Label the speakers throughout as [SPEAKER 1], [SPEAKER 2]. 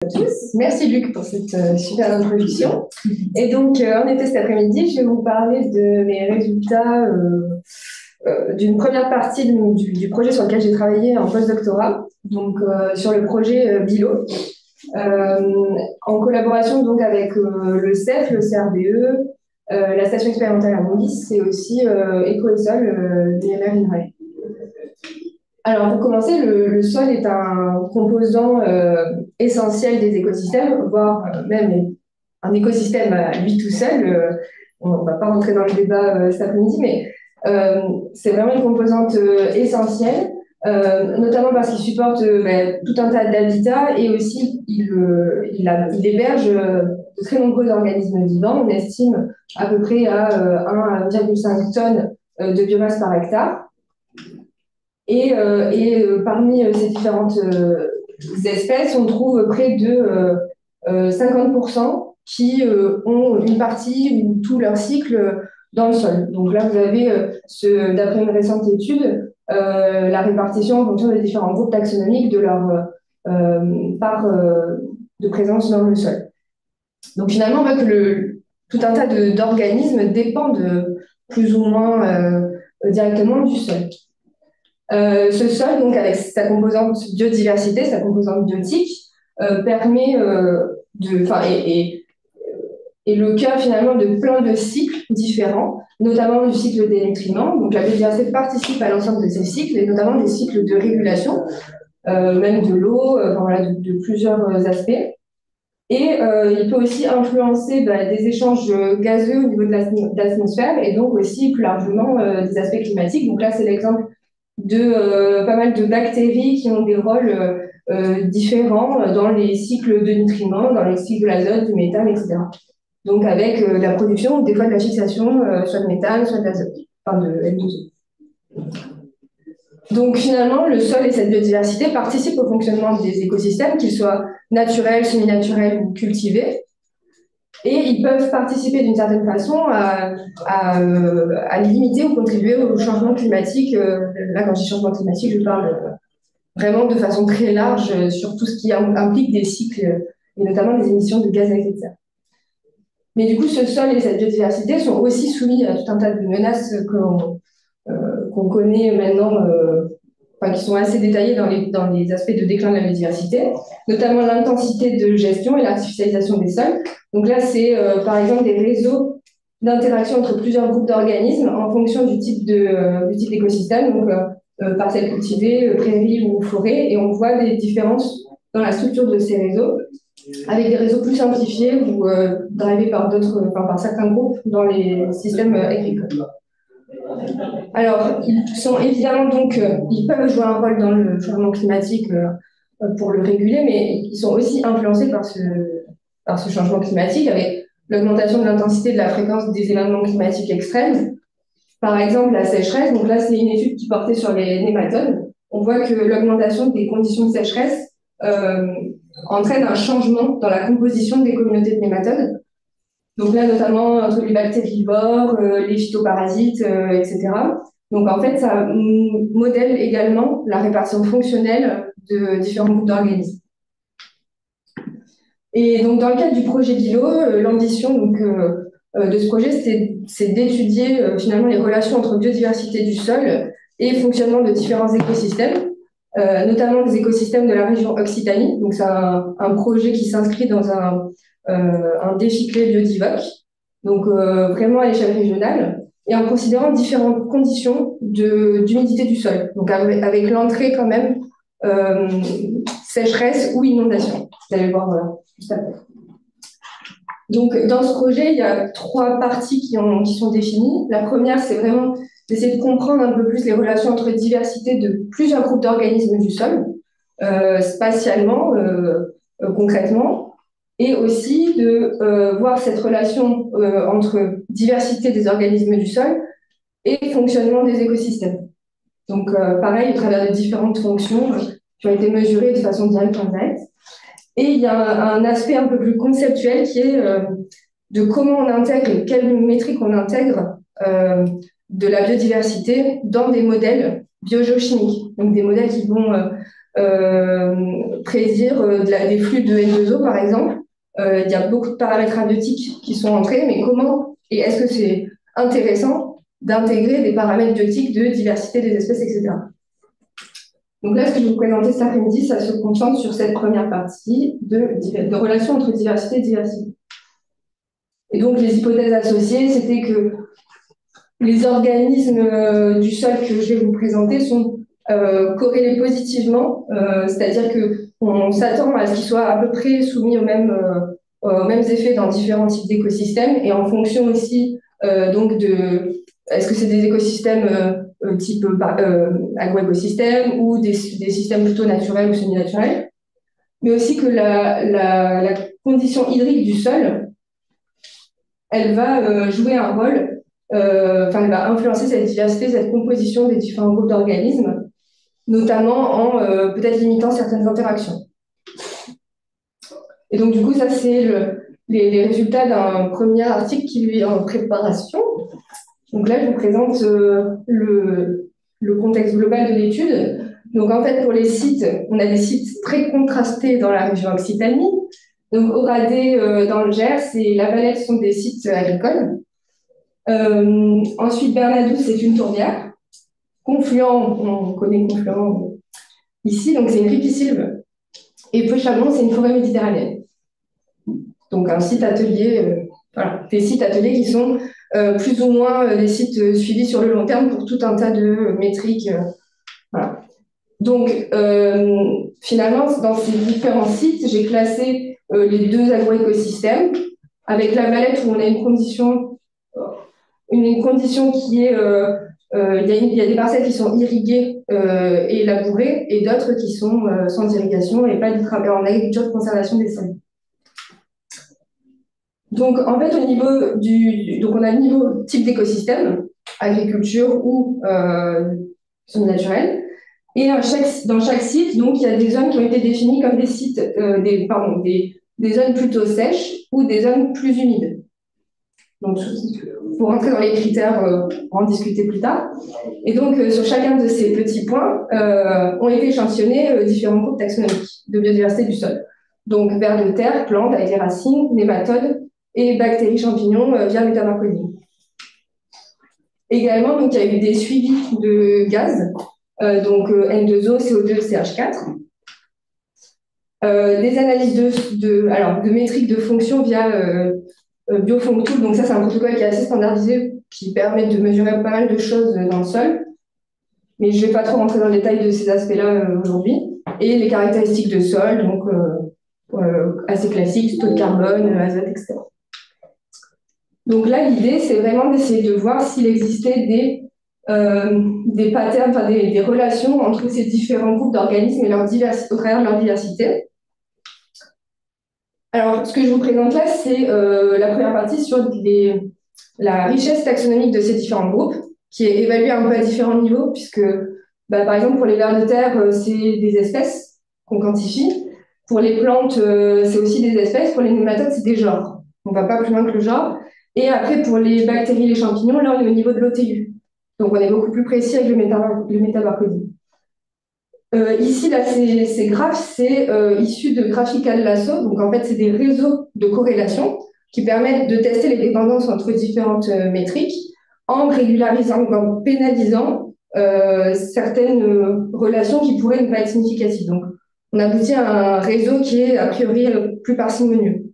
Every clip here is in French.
[SPEAKER 1] Tous. Merci Luc pour cette super introduction. Et donc, en effet, cet après-midi, je vais vous parler de mes résultats d'une première partie du projet sur lequel j'ai travaillé en postdoctorat, donc sur le projet BILO, en collaboration donc avec le CEF, le CRBE, la station expérimentale à Monlis et aussi EcoSol, l'IMR INRAE. Alors, pour commencer, le sol est un composant essentiel des écosystèmes, voire même un écosystème à lui tout seul. On ne va pas rentrer dans le débat cet après-midi, mais c'est vraiment une composante essentielle, notamment parce qu'il supporte tout un tas d'habitats et aussi il héberge de très nombreux organismes vivants. On estime à peu près à 1,5 tonnes de biomasse par hectare. Et parmi ces différentes espèces, on trouve près de 50% qui ont une partie ou tout leur cycle dans le sol. Donc là, vous avez, d'après une récente étude, la répartition en fonction des différents groupes taxonomiques de leur part de présence dans le sol. Donc finalement, on voit que tout un tas d'organismes dépendent plus ou moins directement du sol. Ce sol, donc avec sa composante biodiversité, sa composante biotique, permet est le cœur finalement de plein de cycles différents, notamment du cycle des nutriments. Donc la biodiversité participe à l'ensemble de ces cycles, et notamment des cycles de régulation, même de l'eau, de plusieurs aspects. Et il peut aussi influencer des échanges gazeux au niveau de l'atmosphère, et donc aussi plus largement des aspects climatiques. Donc là, c'est l'exemple de pas mal de bactéries qui ont des rôles différents dans les cycles de nutriments, dans les cycles de l'azote, du méthane, etc. Donc avec la production, des fois de la fixation, soit de méthane, soit de l'azote, enfin de N2O. Donc finalement, le sol et cette biodiversité participent au fonctionnement des écosystèmes, qu'ils soient naturels, semi-naturels ou cultivés. Et ils peuvent participer d'une certaine façon à limiter ou contribuer au changement climatique. Là, quand je dis changement climatique, je parle vraiment de façon très large sur tout ce qui implique des cycles, et notamment les émissions de gaz à effet de serre. Mais du coup, ce sol et cette biodiversité sont aussi soumis à tout un tas de menaces qu'on connaît maintenant, qui sont assez détaillées dans les aspects de déclin de la biodiversité, notamment l'intensité de gestion et l'artificialisation des sols. Donc là, c'est par exemple des réseaux d'interaction entre plusieurs groupes d'organismes en fonction du type d'écosystème, donc parcelles cultivées, prairies ou forêts, et on voit des différences dans la structure de ces réseaux, avec des réseaux plus simplifiés ou drivés par certains groupes dans les systèmes agricoles. Alors, ils sont évidemment ils peuvent jouer un rôle dans le changement climatique pour le réguler, mais ils sont aussi influencés par ce changement climatique avec l'augmentation de l'intensité de la fréquence des événements climatiques extrêmes. Par exemple, la sécheresse. Donc là, c'est une étude qui portait sur les nématodes. On voit que l'augmentation des conditions de sécheresse entraîne un changement dans la composition des communautés de nématodes. Donc là, notamment entre les bactérivores, les phytoparasites, etc. Donc en fait, ça modèle également la répartition fonctionnelle de différents groupes d'organismes. Et donc dans le cadre du projet BILO, l'ambition de ce projet, c'est d'étudier finalement les relations entre biodiversité du sol et fonctionnement de différents écosystèmes, notamment des écosystèmes de la région Occitanie. Donc c'est un projet qui s'inscrit dans un défi clé biodivoque, donc vraiment à l'échelle régionale, et en considérant différentes conditions d'humidité du sol, donc avec l'entrée quand même sécheresse ou inondation. Vous allez voir juste après. Donc dans ce projet, il y a 3 parties qui sont définies. La première, c'est vraiment d'essayer de comprendre un peu plus les relations entre diversité de plusieurs groupes d'organismes du sol, spatialement, concrètement, et aussi de voir cette relation entre diversité des organismes du sol et fonctionnement des écosystèmes. Donc, pareil, au travers de différentes fonctions qui ont été mesurées de façon directe ou indirecte. Et il y a un aspect un peu plus conceptuel qui est de comment on intègre et quelles métriques on intègre de la biodiversité dans des modèles biogéochimiques, donc des modèles qui vont prédire des flux de N2O, par exemple. Il y a beaucoup de paramètres abiotiques qui sont entrés, mais comment et est-ce que c'est intéressant d'intégrer des paramètres biotiques de diversité des espèces, etc. Donc là, ce que je vais vous présenter cet après-midi, ça se concentre sur cette première partie de relation entre diversité et diversité. Et donc, les hypothèses associées, c'était que les organismes du sol que je vais vous présenter sont corrélés positivement, c'est-à-dire qu'on s'attend à ce qu'ils soient à peu près soumis aux mêmes effets dans différents types d'écosystèmes, et en fonction aussi donc de est-ce que c'est des écosystèmes type agroécosystèmes ou des systèmes plutôt naturels ou semi-naturels, mais aussi que la condition hydrique du sol, elle va jouer un rôle, elle va influencer cette diversité, cette composition des différents groupes d'organismes, notamment en peut-être limitant certaines interactions. Et donc, du coup, ça, c'est les résultats d'un premier article qui lui est en préparation. Donc là, je vous présente le contexte global de l'étude. Donc, en fait, pour les sites, on a des sites très contrastés dans la région Occitanie. Donc, Oradé, dans le Gers, et La Valette sont des sites agricoles. Ensuite, Bernadou, c'est une tourbière. Confluent, on connaît Confluent ici, donc c'est une ripisylve. Et Pochamon, c'est une forêt méditerranéenne. Donc, un site atelier, voilà, des sites ateliers qui sont plus ou moins des sites suivis sur le long terme pour tout un tas de métriques. Voilà. Donc, finalement, dans ces différents sites, j'ai classé les deux agroécosystèmes, avec La Valette où on a une condition qui est, il y a des parcelles qui sont irriguées et labourées, et d'autres qui sont sans irrigation et pas en agriculture de conservation des sols. Donc, en fait, au niveau donc on a le niveau type d'écosystème, agriculture ou semi-naturel. Et dans chaque site, donc, il y a des zones qui ont été définies comme des sites, des zones plutôt sèches ou des zones plus humides. Donc, pour rentrer dans les critères, on va en discuter plus tard. Et donc, sur chacun de ces petits points, ont été échantillonnés différents groupes taxonomiques de biodiversité du sol. Donc, vers de terre, plantes avec les racines, nématodes et bactéries champignons via métabarcodine. Également, donc, il y a eu des suivis de gaz, donc N2O, CO2, CH4. Des analyses de métriques de fonction via Biofunctool. Donc ça, c'est un protocole qui est assez standardisé, qui permet de mesurer pas mal de choses dans le sol. Mais je ne vais pas trop rentrer dans le détail de ces aspects-là aujourd'hui. Et les caractéristiques de sol, donc assez classiques, taux de carbone, azote, etc. Donc là, l'idée, c'est vraiment d'essayer de voir s'il existait des patterns, enfin des relations entre ces différents groupes d'organismes et au travers de leur diversité. Alors, ce que je vous présente là, c'est la première partie sur la richesse taxonomique de ces différents groupes, qui est évaluée un peu à différents niveaux, puisque, par exemple, pour les vers de terre, c'est des espèces qu'on quantifie. Pour les plantes, c'est aussi des espèces. Pour les nématodes, c'est des genres. On ne va pas plus loin que le genre. Et après, pour les bactéries, les champignons, là, on est au niveau de l'OTU. Donc, on est beaucoup plus précis avec le métabarcodine. Ici, là, ces graphes, c'est issu de Graphical Lasso. Donc, en fait, c'est des réseaux de corrélation qui permettent de tester les dépendances entre différentes métriques en régularisant ou en pénalisant certaines relations qui pourraient ne pas être significatives. Donc, on aboutit à un réseau qui est a priori plus parcimonieux.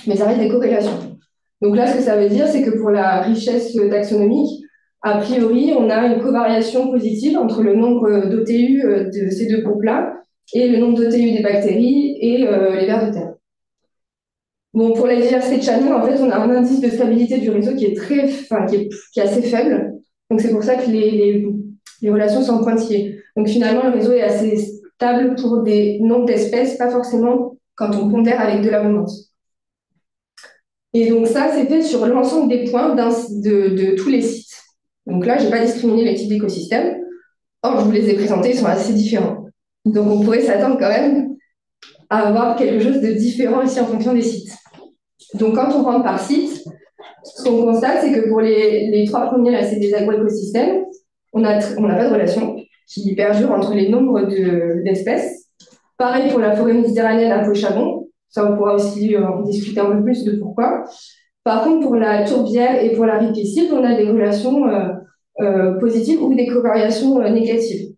[SPEAKER 1] Mais ça reste des corrélations. Donc là, ce que ça veut dire, c'est que pour la richesse taxonomique, a priori, on a une covariation positive entre le nombre d'OTU de ces deux groupes-là et le nombre d'OTU des bactéries et les vers de terre. Bon, pour la diversité de channels, en fait, on a un indice de stabilité du réseau qui est qui est assez faible. Donc c'est pour ça que les relations sont pointillées. Donc finalement, le réseau est assez stable pour des nombres d'espèces, pas forcément quand on pondère avec de l'abondance. Et donc ça, c'est fait sur l'ensemble des points de tous les sites. Donc là, je n'ai pas discriminé les types d'écosystèmes. Or, je vous les ai présentés, ils sont assez différents. Donc on pourrait s'attendre quand même à avoir quelque chose de différent ici en fonction des sites. Donc quand on rentre par site, ce qu'on constate, c'est que pour les trois premiers, là, c'est des agroécosystèmes. On n'a pas de relation. qui perdure entre les nombres d'espèces. Pareil pour la forêt méditerranéenne à Pau-Chabon. Ça, on pourra aussi en discuter un peu plus de pourquoi. Par contre, pour la tourbière et pour la ripisylve, on a des relations positives ou des covariations négatives.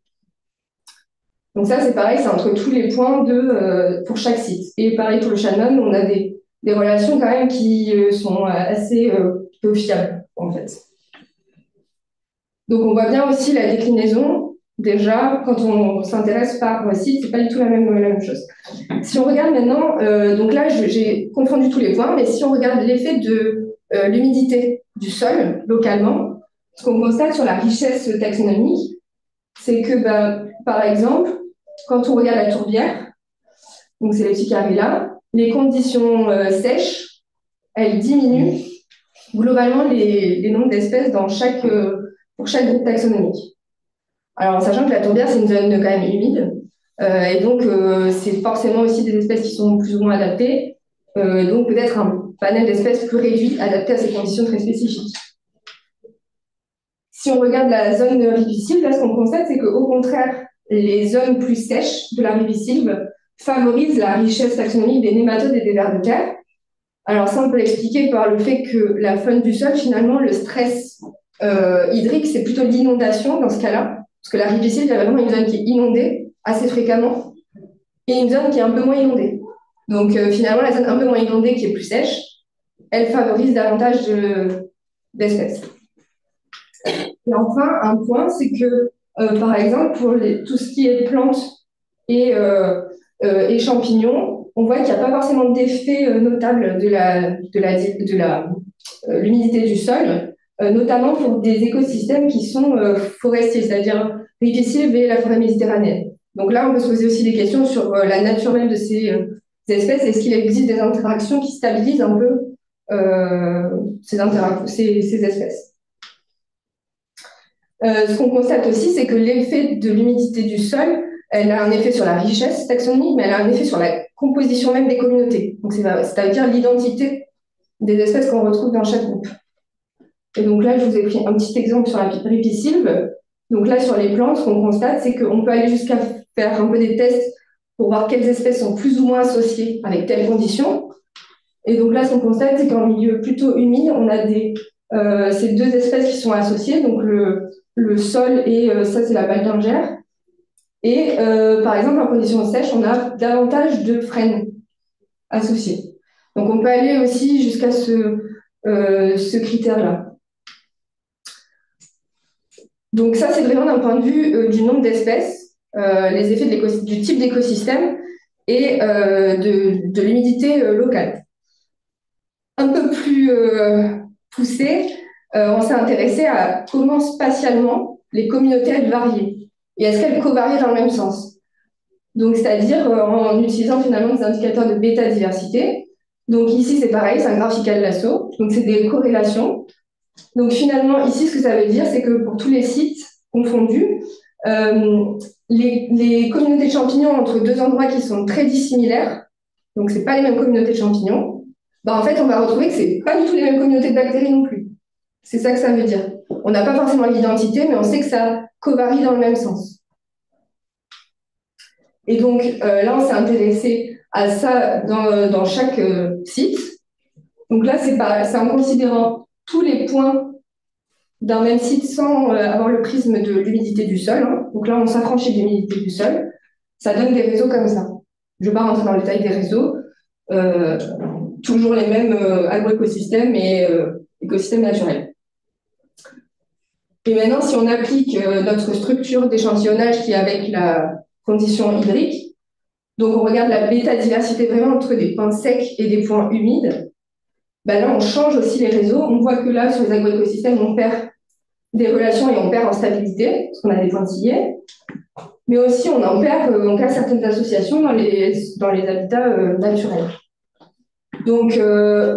[SPEAKER 1] Donc ça, c'est pareil, c'est entre tous les points pour chaque site. Et pareil pour le Shannon, on a des relations quand même qui sont assez peu fiables, en fait. Donc on voit bien aussi la déclinaison. Déjà, quand on s'intéresse par site, c'est pas du tout la même chose. Si on regarde maintenant, donc là, j'ai confondu tous les points, mais si on regarde l'effet de l'humidité du sol localement, ce qu'on constate sur la richesse taxonomique, c'est que, par exemple, quand on regarde la tourbière, donc c'est les petits carrés là, les conditions sèches, elles diminuent globalement les nombres d'espèces pour chaque groupe taxonomique. Alors, en sachant que la tourbière, c'est une zone quand même humide, et donc c'est forcément aussi des espèces qui sont plus ou moins adaptées, donc peut-être un panel d'espèces plus réduit, adapté à ces conditions très spécifiques. Si on regarde la zone ripisylve, là, ce qu'on constate, c'est qu'au contraire, les zones plus sèches de la ripisylve favorisent la richesse taxonomique des nématodes et des vers de terre. Alors ça, on peut l'expliquer par le fait que la faune du sol, finalement, le stress hydrique, c'est plutôt l'inondation dans ce cas-là, parce que la ripisylve, il y a vraiment une zone qui est inondée assez fréquemment et une zone qui est un peu moins inondée. Donc finalement, la zone un peu moins inondée, qui est plus sèche, elle favorise davantage d'espèces. Et enfin, un point, c'est que, par exemple, pour tout ce qui est plantes et champignons, on voit qu'il n'y a pas forcément d'effet notable de l'humidité du sol, notamment pour des écosystèmes qui sont forestiers, c'est-à-dire ripisylve et la forêt méditerranéenne. Donc là, on peut se poser aussi des questions sur la nature même de ces espèces. Est-ce qu'il existe des interactions qui stabilisent un peu ces espèces? Ce qu'on constate aussi, c'est que l'effet de l'humidité du sol, elle a un effet sur la richesse taxonomique, mais elle a un effet sur la composition même des communautés. Donc, c'est-à-dire l'identité des espèces qu'on retrouve dans chaque groupe. Et donc là, je vous ai pris un petit exemple sur la ripisylve. Donc là, sur les plantes, ce qu'on constate, c'est qu'on peut aller jusqu'à faire un peu des tests pour voir quelles espèces sont plus ou moins associées avec telles conditions. Et donc là, ce qu'on constate, c'est qu'en milieu plutôt humide, on a ces deux espèces qui sont associées, donc le sol et ça, c'est la baldingère. Et par exemple, en conditions sèches, on a davantage de frênes associés. Donc on peut aller aussi jusqu'à ce critère-là. Donc ça, c'est vraiment d'un point de vue du nombre d'espèces, les effets du type d'écosystème et de l'humidité locale. Un peu plus poussé, on s'est intéressé à comment spatialement les communautés elles varient et est-ce qu'elles covarient dans le même sens. Donc, c'est-à-dire en utilisant finalement des indicateurs de bêta-diversité. Donc ici, c'est pareil, c'est un graphical lasso, donc c'est des corrélations. Donc finalement, ici, ce que ça veut dire, c'est que pour tous les sites confondus, les communautés de champignons entre deux endroits qui sont très dissimilaires, donc c'est pas les mêmes communautés de champignons, en fait, on va retrouver que c'est pas du tout les mêmes communautés de bactéries non plus. C'est ça que ça veut dire. On n'a pas forcément l'identité, mais on sait que ça covarie dans le même sens. Et donc là, on s'est intéressé à ça dans chaque site. Donc là, c'est en considérant tous les points d'un même site sans avoir le prisme de l'humidité du sol. Hein. Donc là, on s'affranchit de l'humidité du sol. Ça donne des réseaux comme ça. Je ne vais pas rentrer dans le détail des réseaux. Toujours les mêmes agroécosystèmes et écosystèmes naturels. Et maintenant, si on applique notre structure d'échantillonnage qui est avec la condition hydrique, donc on regarde la bêta-diversité vraiment entre des points secs et des points humides, là, on change aussi les réseaux. On voit que là, sur les agroécosystèmes, on perd des relations et on perd en stabilité, parce qu'on a des pointillés. Mais aussi, on en perd en cas certaines associations dans les habitats naturels. Donc,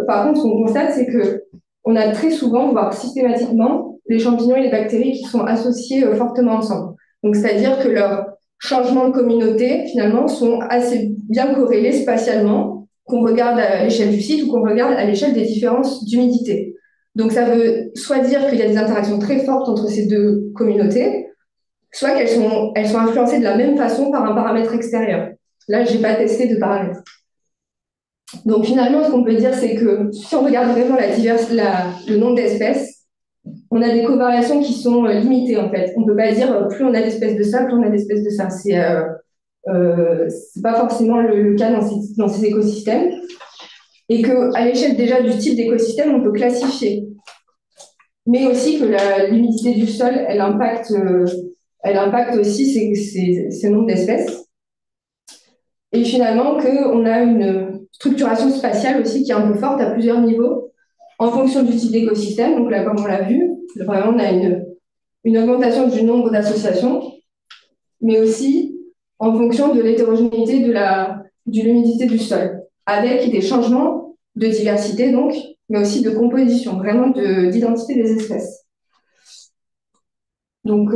[SPEAKER 1] par contre, ce qu'on constate, c'est qu'on a très souvent, voire systématiquement, les champignons et les bactéries qui sont associés fortement ensemble. Donc, c'est-à-dire que leurs changements de communauté, finalement, sont assez bien corrélés spatialement, qu'on regarde à l'échelle du site ou qu'on regarde à l'échelle des différences d'humidité. Donc, ça veut soit dire qu'il y a des interactions très fortes entre ces deux communautés, soit elles sont influencées de la même façon par un paramètre extérieur. Là, je n'ai pas testé de paramètre. Donc finalement, ce qu'on peut dire, c'est que si on regarde vraiment le nombre d'espèces, on a des covariations qui sont limitées en fait. On ne peut pas dire plus on a d'espèces de ça, plus on a d'espèces de ça. C'est pas forcément le cas dans ces écosystèmes. Et qu'à l'échelle déjà du type d'écosystème, on peut classifier. Mais aussi que l'humidité du sol, elle impacte aussi ces nombres d'espèces. Et finalement, qu'on a une structuration spatiale aussi qui est un peu forte à plusieurs niveaux en fonction du type d'écosystème. Donc là, comme on l'a vu, vraiment, on a une augmentation du nombre d'associations, mais aussi en fonction de l'hétérogénéité de l'humidité du sol, avec des changements de diversité, donc, mais aussi de composition, vraiment d'identité des espèces. Donc,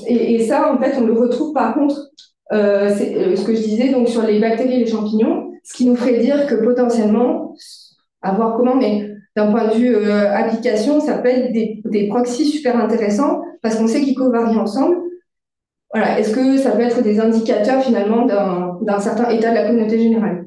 [SPEAKER 1] et ça, en fait, on le retrouve par contre, c'est ce que je disais, donc sur les bactéries et les champignons, ce qui nous ferait dire que potentiellement, à voir comment, mais d'un point de vue application, ça peut être des proxys super intéressants parce qu'on sait qu'ils covarient ensemble. Voilà. Est-ce que ça peut être des indicateurs finalement d'un certain état de la communauté générale?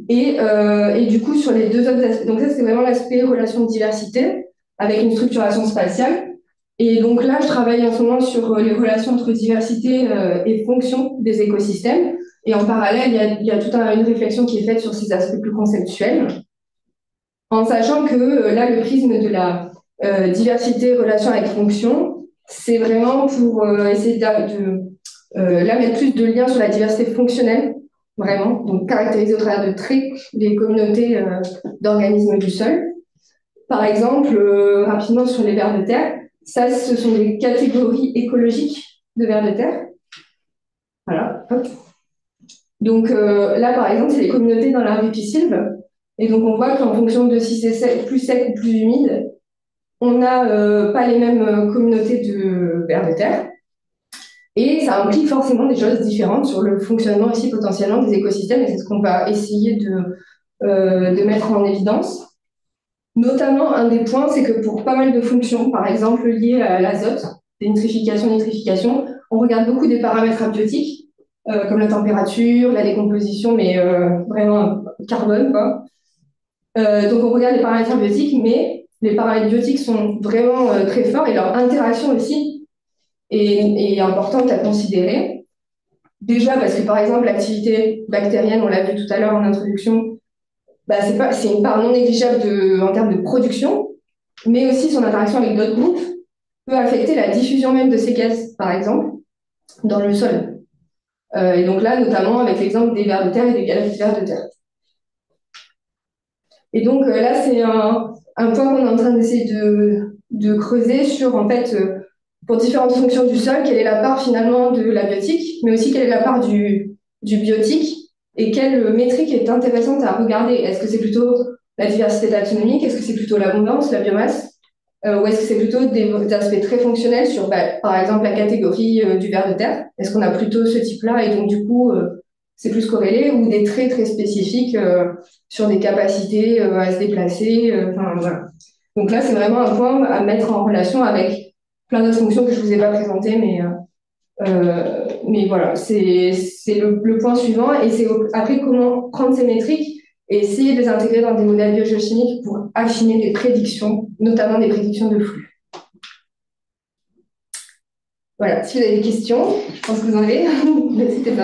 [SPEAKER 1] Et du coup, sur les deux autres aspects, donc ça c'est vraiment l'aspect relation de diversité avec une structuration spatiale. Et donc là, je travaille en ce moment sur les relations entre diversité et fonction des écosystèmes. Et en parallèle, il y a toute une réflexion qui est faite sur ces aspects plus conceptuels, en sachant que là, le prisme de la diversité, relation avec fonction, c'est vraiment pour essayer là mettre plus de liens sur la diversité fonctionnelle, vraiment, donc caractérisée au travers de traits des communautés d'organismes du sol. Par exemple, rapidement sur les vers de terre, ça, ce sont des catégories écologiques de vers de terre. Voilà. Hop. Donc là, par exemple, c'est les communautés dans la ripisylve. Et donc, on voit qu'en fonction de si c'est plus sec ou plus humide, on n'a pas les mêmes communautés de vers de terre. Et ça implique forcément des choses différentes sur le fonctionnement aussi potentiellement des écosystèmes. Et c'est ce qu'on va essayer de mettre en évidence. Notamment, un des points, c'est que pour pas mal de fonctions, par exemple liées à l'azote, des nitrification, on regarde beaucoup des paramètres abiotiques, comme la température, la décomposition, mais vraiment carbone, quoi. Donc on regarde les paramètres abiotiques, mais les paramètres biotiques sont vraiment très forts et leur interaction aussi est importante à considérer. Déjà parce que par exemple l'activité bactérienne, on l'a vu tout à l'heure en introduction, bah, c'est une part non négligeable en termes de production, mais aussi son interaction avec d'autres groupes peut affecter la diffusion même de ces gaz, par exemple, dans le sol. Et donc là, notamment avec l'exemple des vers de terre et des galeries de vers de terre. Et donc là, c'est un point qu'on est en train d'essayer de creuser sur, en fait, pour différentes fonctions du sol, quelle est la part finalement de la biotique, mais aussi quelle est la part du biotique et quelle métrique est intéressante à regarder. Est-ce que c'est plutôt la diversité taxonomique? Est-ce que c'est plutôt l'abondance, la biomasse? Ou est-ce que c'est plutôt des aspects très fonctionnels sur, par exemple, la catégorie du ver de terre? Est-ce qu'on a plutôt ce type-là et donc du coup, c'est plus corrélé ou des traits très spécifiques sur des capacités à se déplacer? Enfin, voilà. Donc là, c'est vraiment un point à mettre en relation avec plein d'autres fonctions que je ne vous ai pas présentées, mais voilà, c'est le point suivant. Et c'est après comment prendre ces métriques et essayer de les intégrer dans des modèles biogéochimiques pour affiner des prédictions, notamment des prédictions de flux. Voilà, si vous avez des questions, je pense que vous en avez, n'hésitez pas.